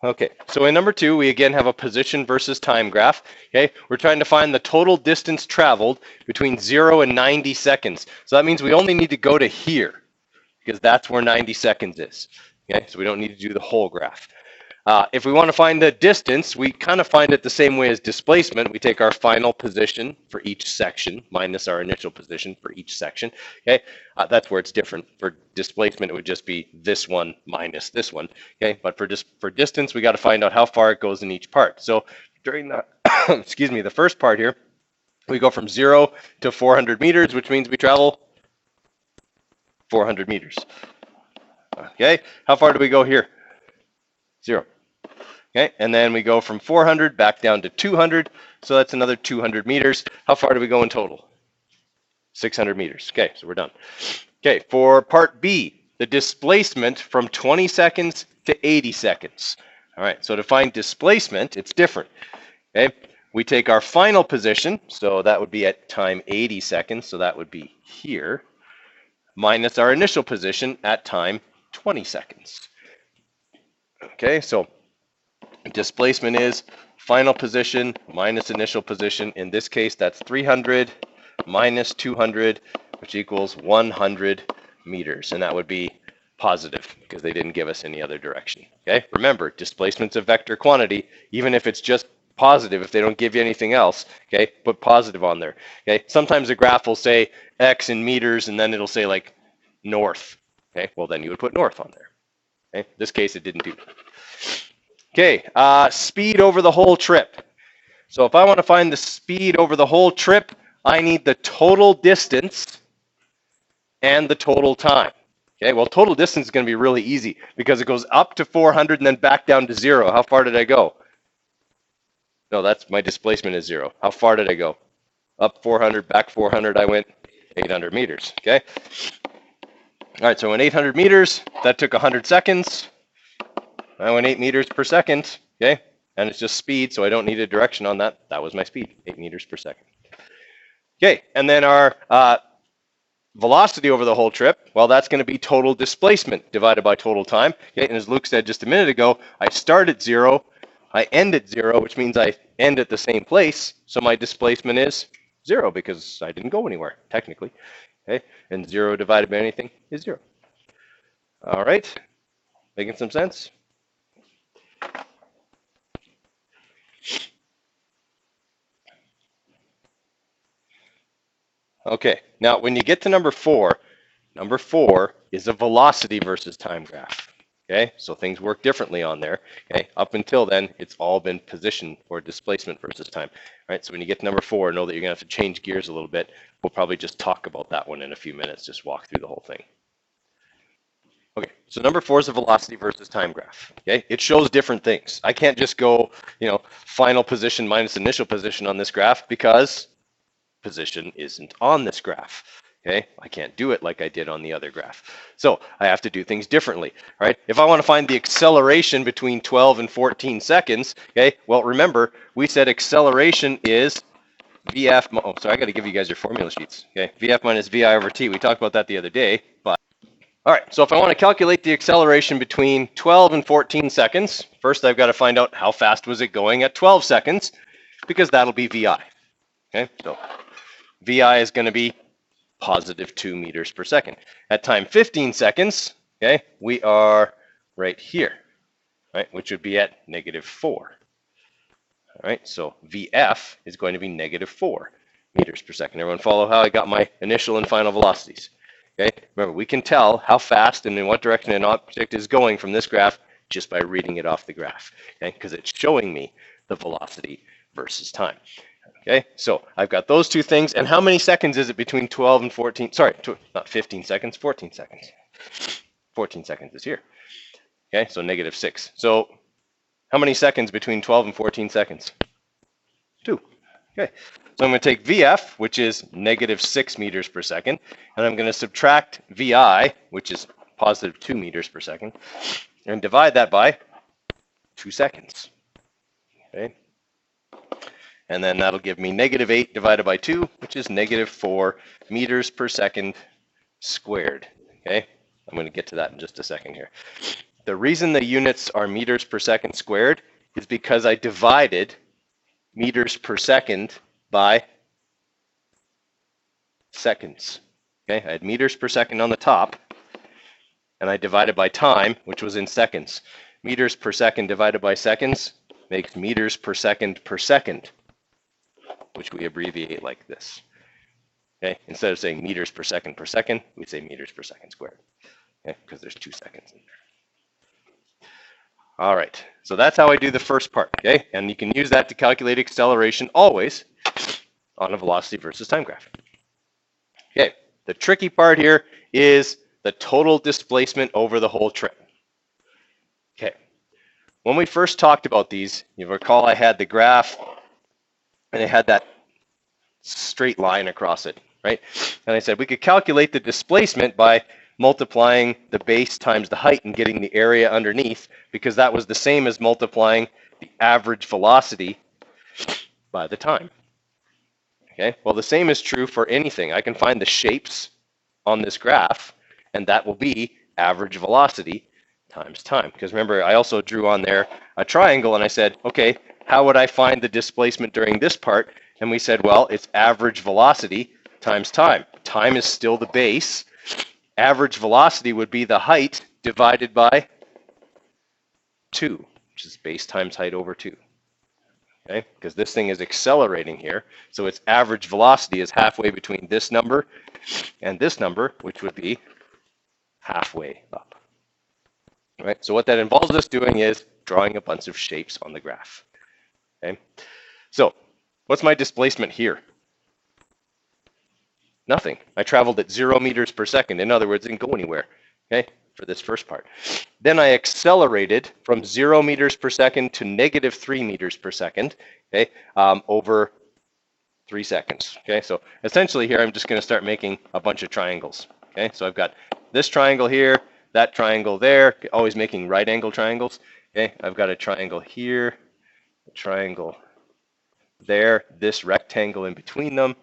Okay, so in number 2, we again have a position versus time graph. Okay, we're trying to find the total distance traveled between 0 and 90 seconds. So that means we only need to go to here, because that's where 90 seconds is. Okay, so we don't need to do the whole graph. If we want to find the distance, we kind of find it the same way as displacement. We take our final position for each section minus our initial position for each section. Okay, that's where it's different. For displacement, it would just be this one minus this one. Okay, but for distance, we got to find out how far it goes in each part. So during the excuse me, the first part here, we go from 0 to 400 meters, which means we travel 400 meters. Okay, how far do we go here? 0. Okay, and then we go from 400 back down to 200, so that's another 200 meters. How far do we go in total? 600 meters. Okay, so we're done. Okay, for part B, the displacement from 20 seconds to 80 seconds. All right, so to find displacement, it's different. Okay, we take our final position, so that would be at time 80 seconds, so that would be here, minus our initial position at time 20 seconds. Okay, so displacement is final position minus initial position. In this case, that's 300 minus 200, which equals 100 meters. And that would be positive because they didn't give us any other direction. Okay, remember, displacement's a vector quantity, even if it's just positive, if they don't give you anything else. Okay, put positive on there. Okay, sometimes a graph will say X in meters and then it'll say like north. Okay, well then you would put north on there. Okay, in this case, it didn't do that. Okay, speed over the whole trip. So if I want to find the speed over the whole trip, I need the total distance and the total time. Okay, well, total distance is going to be really easy because it goes up to 400 and then back down to 0. How far did I go? No, that's my displacement is 0. How far did I go? Up 400, back 400, I went 800 meters. Okay. All right, so I went 800 meters. That took 100 seconds. I went 8 meters per second, okay? And it's just speed, so I don't need a direction on that. That was my speed, 8 meters per second. Okay, and then our velocity over the whole trip, well, that's going to be total displacement divided by total time. Okay, and as Luke said just a minute ago, I start at 0, I end at 0, which means I end at the same place, so my displacement is 0 because I didn't go anywhere, technically. Okay, and 0 divided by anything is 0. All right, making some sense? Okay, now when you get to number 4 is a velocity versus time graph. Okay, so things work differently on there. Okay, up until then, it's all been position or displacement versus time. All right, so when you get to number 4, know that you're going to have to change gears a little bit. We'll probably just talk about that one in a few minutes, just walk through the whole thing. Okay, so number 4 is a velocity versus time graph. Okay, it shows different things. I can't just go, final position minus initial position on this graph because position isn't on this graph. Okay, I can't do it like I did on the other graph. So I have to do things differently. All right, if I want to find the acceleration between 12 and 14 seconds, okay, well, remember, we said acceleration is VF, oh, sorry, I got to give you guys your formula sheets. Okay, VF minus VI over T. We talked about that the other day, but all right, so if I want to calculate the acceleration between 12 and 14 seconds, first I've got to find out how fast was it going at 12 seconds, because that'll be VI. Okay, so VI is going to be positive 2 meters per second. At time 15 seconds, okay, we are right here, right, which would be at -4. All right, so VF is going to be -4 meters per second. Everyone follow how I got my initial and final velocities? Okay, remember, we can tell how fast and in what direction an object is going from this graph just by reading it off the graph, okay, because it's showing me the velocity versus time. Okay, so I've got those two things. And how many seconds is it between 12 and 14? Sorry, not 15 seconds, 14 seconds. 14 seconds is here. Okay, so -6. So how many seconds between 12 and 14 seconds? 2. Okay, so I'm going to take VF, which is -6 meters per second, and I'm going to subtract VI, which is positive 2 meters per second, and divide that by 2 seconds. Okay. And then that'll give me -8 divided by 2, which is -4 meters per second squared. Okay, I'm going to get to that in just a second here. The reason the units are meters per second squared is because I divided meters per second by seconds. Okay, I had meters per second on the top, and I divided by time, which was in seconds. Meters per second divided by seconds makes meters per second, which we abbreviate like this. Okay, instead of saying meters per second, we say meters per second squared. Okay, because there's 2 seconds in there. All right, so that's how I do the first part. Okay, and you can use that to calculate acceleration always on a velocity versus time graph. Okay, the tricky part here is the total displacement over the whole trip. Okay, when we first talked about these, you recall I had the graph and it had that straight line across it, right? And I said we could calculate the displacement by multiplying the base times the height and getting the area underneath, because that was the same as multiplying the average velocity by the time. Okay, well, the same is true for anything. I can find the shapes on this graph, and that will be average velocity times time. Because remember, I also drew on there a triangle, and I said, okay, how would I find the displacement during this part? And we said, well, it's average velocity times time. Time is still the base. Average velocity would be the height divided by 2, which is base times height over 2. Okay, because this thing is accelerating here, so its average velocity is halfway between this number and this number, which would be halfway up. All right, so what that involves us doing is drawing a bunch of shapes on the graph. Okay, so what's my displacement here? Nothing. I traveled at 0 meters per second. In other words, it didn't go anywhere. Okay, for this first part. Then I accelerated from 0 meters per second to -3 meters per second, okay, over 3 seconds. Okay, so essentially here I'm just going to start making a bunch of triangles. Okay, so I've got this triangle here, that triangle there, always making right angle triangles. Okay, I've got a triangle here, a triangle there, this rectangle in between them.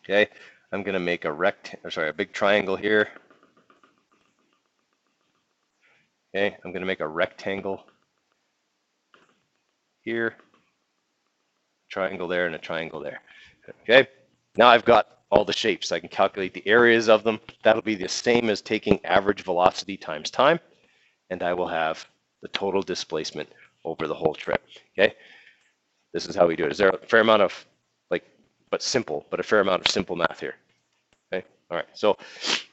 Okay, I'm going to make a big triangle here. Okay, I'm going to make a rectangle here, triangle there, and a triangle there. Okay, now I've got all the shapes. I can calculate the areas of them. That'll be the same as taking average velocity times time, and I will have the total displacement over the whole trip. Okay, this is how we do it. Is there a fair amount of a fair amount of simple math here? Okay, all right, so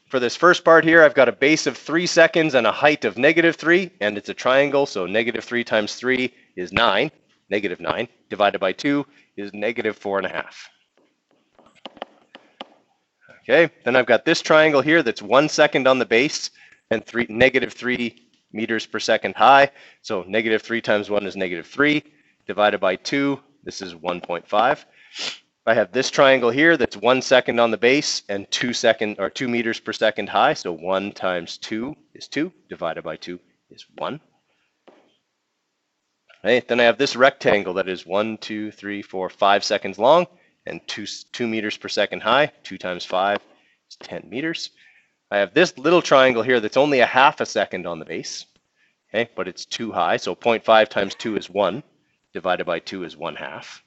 for this first part here, I've got a base of 3 seconds and a height of -3, and it's a triangle, so -3 times 3 is 9, -9, divided by 2 is -4.5. Okay, then I've got this triangle here that's 1 second on the base and -3 meters per second high, so -3 times 1 is -3, divided by 2, this is 1.5. I have this triangle here that's 1 second on the base and 2 meters per second high. So 1 times 2 is 2, divided by 2 is 1. Okay, then I have this rectangle that is 1, 2, 3, 4, 5 seconds long and 2 meters per second high. 2 times 5 is 10 meters. I have this little triangle here that's only a half a second on the base, okay, but it's 2 high. So 0.5 times 2 is 1, divided by 2 is 1/2.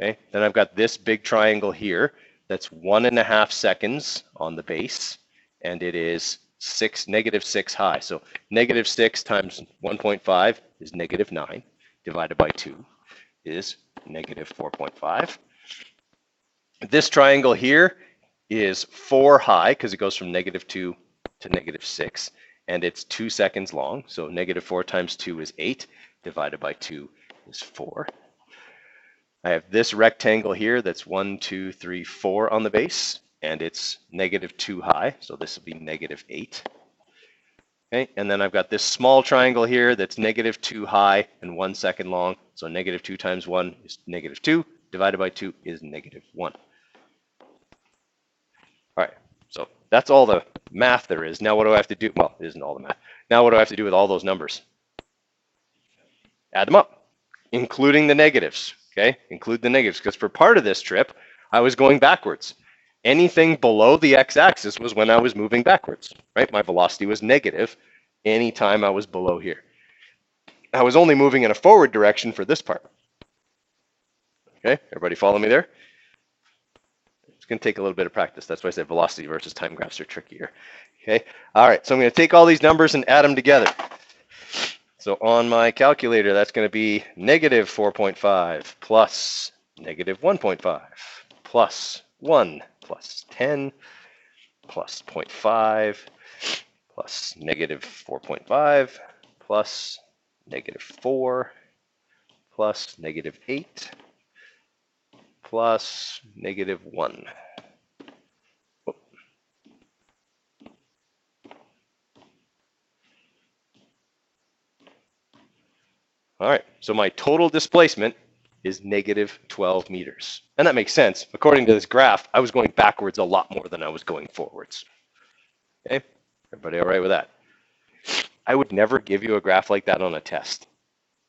Okay, then I've got this big triangle here that's 1.5 seconds on the base, and it is -6 high. So -6 times 1.5 is -9, divided by 2 is -4.5. This triangle here is 4 high because it goes from -2 to -6, and it's 2 seconds long. So -4 times 2 is 8, divided by 2 is 4. I have this rectangle here that's 1, 2, 3, 4 on the base, and it's -2 high, so this will be -8. Okay, and then I've got this small triangle here that's -2 high and 1 second long, so -2 times 1 is -2, divided by 2 is -1. All right, so that's all the math there is. Now what do I have to do? Well, it isn't all the math. Now what do I have to do with all those numbers? Add them up, including the negatives. Okay, include the negatives, because for part of this trip, I was going backwards. Anything below the x-axis was when I was moving backwards, right? My velocity was negative anytime I was below here. I was only moving in a forward direction for this part. Okay, everybody follow me there? It's going to take a little bit of practice. That's why I said velocity versus time graphs are trickier. Okay, all right, so I'm going to take all these numbers and add them together. So on my calculator, that's going to be negative 4.5 plus negative 1.5 plus 1 plus 10 plus 0.5 plus negative 4.5 plus negative 4 plus negative 8 plus negative 1. All right, so my total displacement is negative 12 meters. And that makes sense. According to this graph, I was going backwards a lot more than I was going forwards. Okay, everybody all right with that? I would never give you a graph like that on a test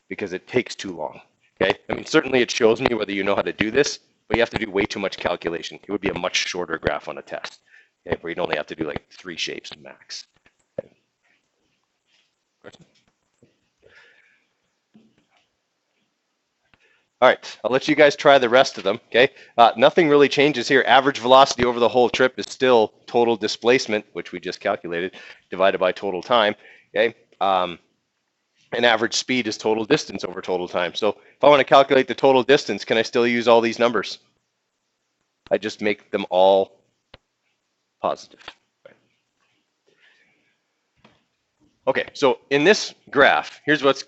because it takes too long. Okay, I mean, certainly it shows me whether you know how to do this, but you have to do way too much calculation. It would be a much shorter graph on a test, okay, where you'd only have to do like 3 shapes max. Okay. All right, I'll let you guys try the rest of them, okay? Nothing really changes here. Average velocity over the whole trip is still total displacement, which we just calculated, divided by total time, okay? And average speed is total distance over total time. So if I want to calculate the total distance, can I still use all these numbers? I just make them all positive. Right. Okay, so in this graph, here's what's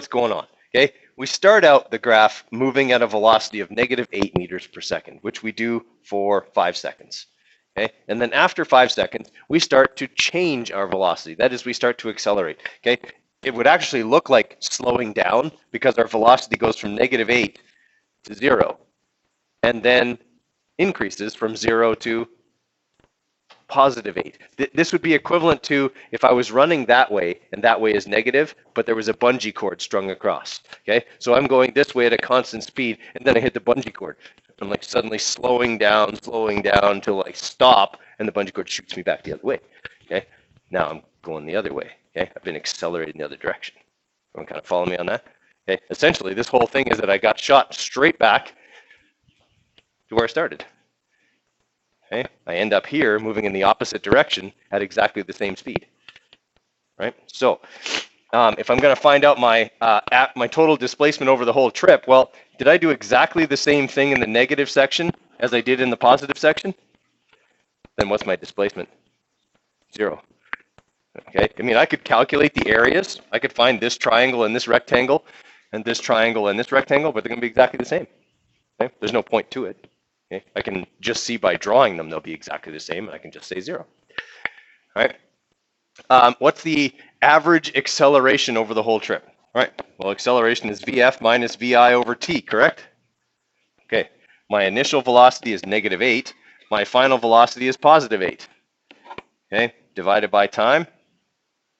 going on, okay? We start out the graph moving at a velocity of negative 8 meters per second, which we do for 5 seconds. Okay, and then after 5 seconds, we start to change our velocity. That is, we start to accelerate. Okay, it would actually look like slowing down because our velocity goes from negative 8 to 0, and then increases from 0 to positive 8. This would be equivalent to if I was running that way, and that way is negative, but there was a bungee cord strung across. Okay, so I'm going this way at a constant speed, and then I hit the bungee cord. I'm like suddenly slowing down till I stop, and the bungee cord shoots me back the other way. Okay, now I'm going the other way. Okay, I've been accelerating the other direction. Everyone kind of follow me on that? Okay, essentially this whole thing is that I got shot straight back to where I started. Okay, I end up here moving in the opposite direction at exactly the same speed. Right, so if I'm going to find out my total displacement over the whole trip, well, did I do exactly the same thing in the negative section as I did in the positive section? Then what's my displacement? 0. Okay, I mean, I could calculate the areas. I could find this triangle and this rectangle, and this triangle and this rectangle, but they're going to be exactly the same. Okay, there's no point to it. Okay, I can just see by drawing them they'll be exactly the same, and I can just say 0. All right. What's the average acceleration over the whole trip? All right. Well, acceleration is VF minus VI over t, correct? Okay. My initial velocity is negative 8. My final velocity is positive 8. Okay. Divided by time.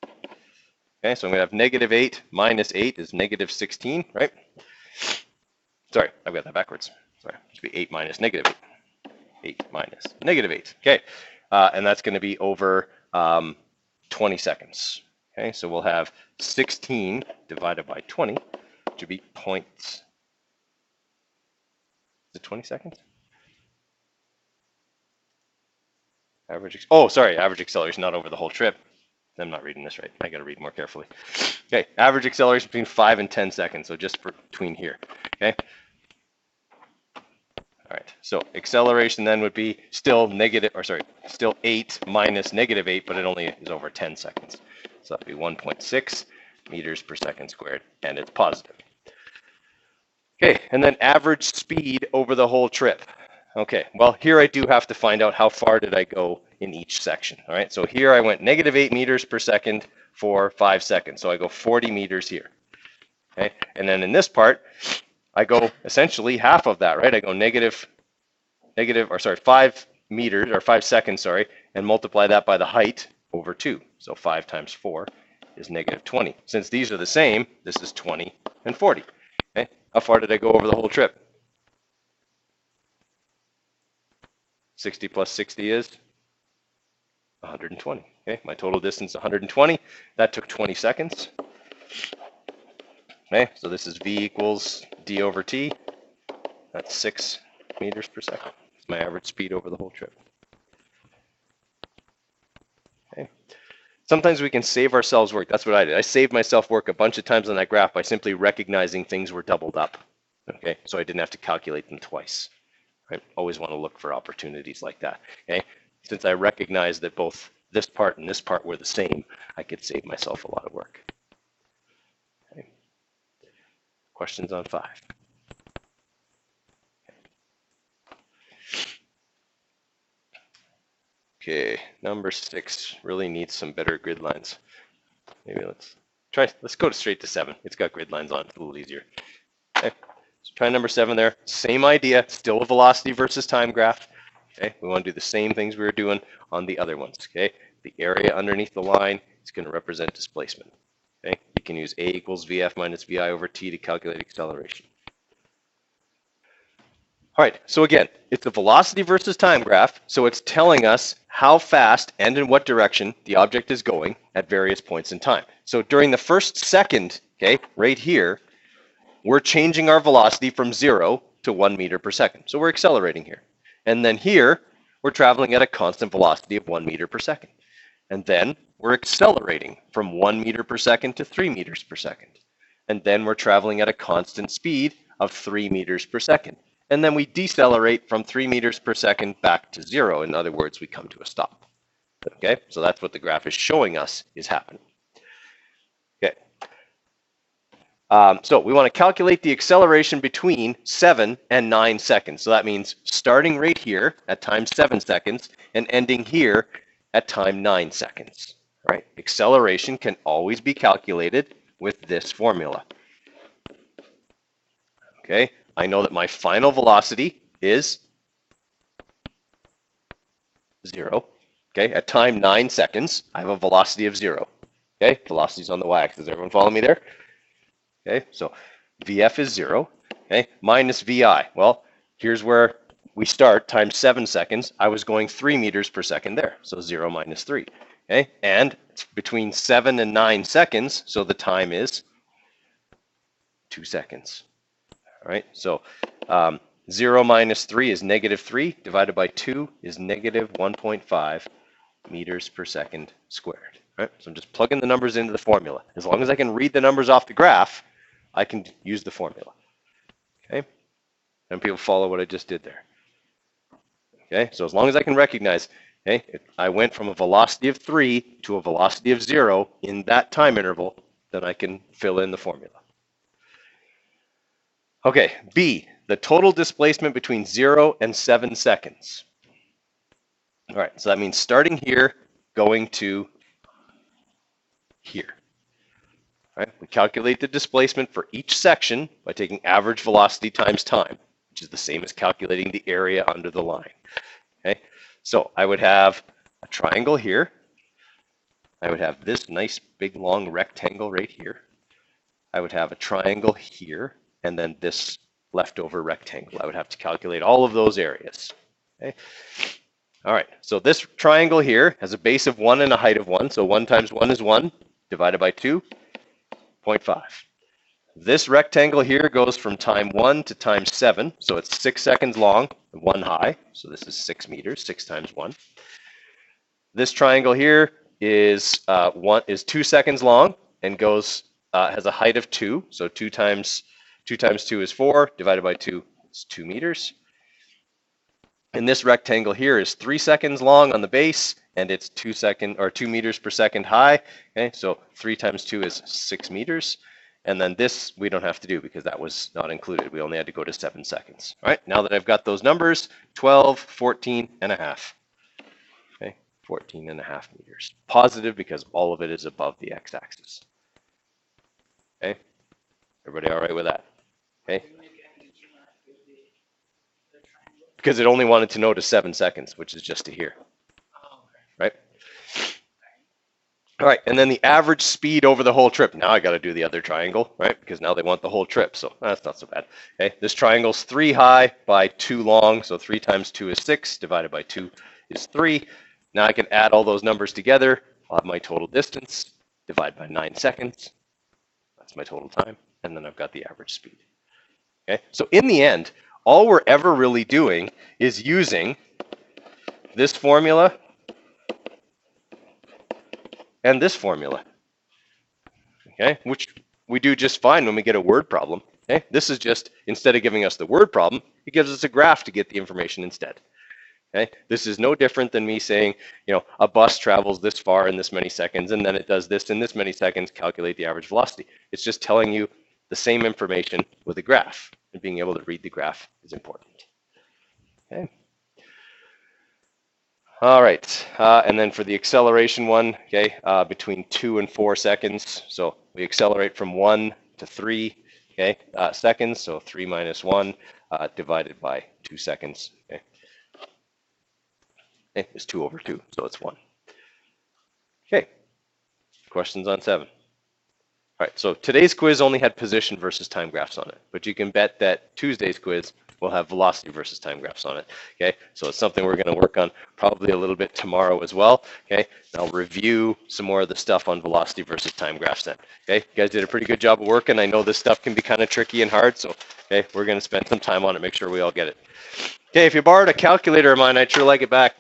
Okay. So I'm going to have negative 8 minus 8 is negative 16, right? Sorry, I've got that backwards. Sorry, it should be 8 minus negative 8. 8 minus negative 8. Okay. And that's going to be over 20 seconds. Okay, so we'll have 16 divided by 20, which would be points. Is it 20 seconds? Average acceleration, not over the whole trip. I'm not reading this right. I got to read more carefully. Okay, average acceleration between 5 and 10 seconds, so just between here. Okay. All right, so acceleration then would be still 8 minus negative 8, but it only is over 10 seconds. So that'd be 1.6 meters per second squared, and it's positive. Okay, and then average speed over the whole trip. Okay, well, here I do have to find out how far did I go in each section. All right, so here I went negative 8 meters per second for 5 seconds. So I go 40 meters here. Okay, and then in this part, I go essentially half of that, right? I go 5 meters, or 5 seconds, sorry, and multiply that by the height over 2. So 5 times 4 is negative 20. Since these are the same, this is 20 and 40. Okay, how far did I go over the whole trip? 60 plus 60 is 120. Okay, my total distance 120. That took 20 seconds. Okay, so this is v equals d over t. That's 6 meters per second. It's my average speed over the whole trip. Okay. Sometimes we can save ourselves work. That's what I did. I saved myself work a bunch of times on that graph by simply recognizing things were doubled up. Okay, so I didn't have to calculate them twice. Right? Always want to look for opportunities like that. Okay, since I recognized that both this part and this part were the same, I could save myself a lot of work. Okay. Questions on 5? Okay, number 6 really needs some better grid lines. Maybe let's go straight to 7. It's got grid lines on it, it's a little easier. Okay, so try number 7 there. Same idea, still a velocity versus time graph. Okay, we want to do the same things we were doing on the other ones. Okay, the area underneath the line is going to represent displacement. Okay, you can use A equals VF minus VI over T to calculate acceleration. All right, so again, it's a velocity versus time graph, so it's telling us how fast and in what direction the object is going at various points in time. So during the first second, okay, right here, we're changing our velocity from 0 to 1 meter per second. So we're accelerating here. And then here, we're traveling at a constant velocity of 1 meter per second. And then we're accelerating from 1 meter per second to 3 meters per second. And then we're traveling at a constant speed of 3 meters per second. And then we decelerate from 3 meters per second back to 0. In other words, we come to a stop. Okay, so that's what the graph is showing us is happening. Okay. So we want to calculate the acceleration between 7 and 9 seconds. So that means starting right here at time 7 seconds and ending here at time 9 seconds. Right? Acceleration can always be calculated with this formula. Okay, I know that my final velocity is 0. Okay, at time 9 seconds, I have a velocity of 0. Okay, velocity's on the y-axis. Everyone follow me there? Okay, so VF is 0. Okay, minus VI. Well, here's where we start, times 7 seconds. I was going 3 meters per second there, so 0 minus 3. Okay, and it's between 7 and 9 seconds, so the time is 2 seconds. All right, so 0 minus 3 is -3, divided by 2 is -1.5 meters per second squared. All right, so I'm just plugging the numbers into the formula. As long as I can read the numbers off the graph, I can use the formula. Okay, and people follow what I just did there. Okay, so as long as I can recognize, okay, I went from a velocity of 3 to a velocity of 0 in that time interval, then I can fill in the formula. Okay, B, the total displacement between 0 and 7 seconds. All right, so that means starting here, going to here. All right, we calculate the displacement for each section by taking average velocity times time, which is the same as calculating the area under the line. Okay, so I would have a triangle here. I would have this nice big long rectangle right here. I would have a triangle here, and then this leftover rectangle. I would have to calculate all of those areas. Okay. All right, so this triangle here has a base of 1 and a height of 1. So 1 times 1 is 1, divided by 2, 0.5. This rectangle here goes from time 1 to time 7. So it's 6 seconds long and 1 high. So this is 6 meters, 6 times 1. This triangle here is 2 seconds long and goes has a height of 2. So 2 times 2 is 4, divided by 2 is 2 meters. And this rectangle here is 3 seconds long on the base, and it's 2 meters per second high. Okay, so 3 times 2 is 6 meters. And then this we don't have to do because that was not included. We only had to go to 7 seconds. All right, now that I've got those numbers, 12, 14 and a half. Okay, 14 and a half meters. Positive because all of it is above the x-axis. Okay, everybody all right with that? Okay. Because it only wanted to know to 7 seconds, which is just to here. Right? All right, and then the average speed over the whole trip. Now I got to do the other triangle, right? Because now they want the whole trip, so that's not so bad. Okay, this triangle's 3 high by 2 long, so 3 times 2 is 6, divided by 2 is 3. Now I can add all those numbers together. I'll have my total distance, divide by 9 seconds. That's my total time, and then I've got the average speed. Okay, so in the end, all we're ever really doing is using this formula and this formula, okay, which we do just fine when we get a word problem. Okay, this is just, instead of giving us the word problem, it gives us a graph to get the information instead. Okay, this is no different than me saying, you know, a bus travels this far in this many seconds, and then it does this in this many seconds, calculate the average velocity. It's just telling you the same information with a graph, and being able to read the graph is important. Okay. All right, and then for the acceleration one, okay, between 2 and 4 seconds. So we accelerate from 1 to 3, okay, seconds. So 3 minus 1 divided by 2 seconds. Okay, it's 2 over 2, so it's 1. Okay, questions on 7? All right, so today's quiz only had position versus time graphs on it, but you can bet that Tuesday's quiz will have velocity versus time graphs on it. Okay, so it's something we're going to work on probably a little bit tomorrow as well. Okay, and I'll review some more of the stuff on velocity versus time graphs then. Okay, you guys did a pretty good job of working. I know this stuff can be kind of tricky and hard, so okay, we're going to spend some time on it, make sure we all get it. Okay, if you borrowed a calculator of mine, I'd sure like it back.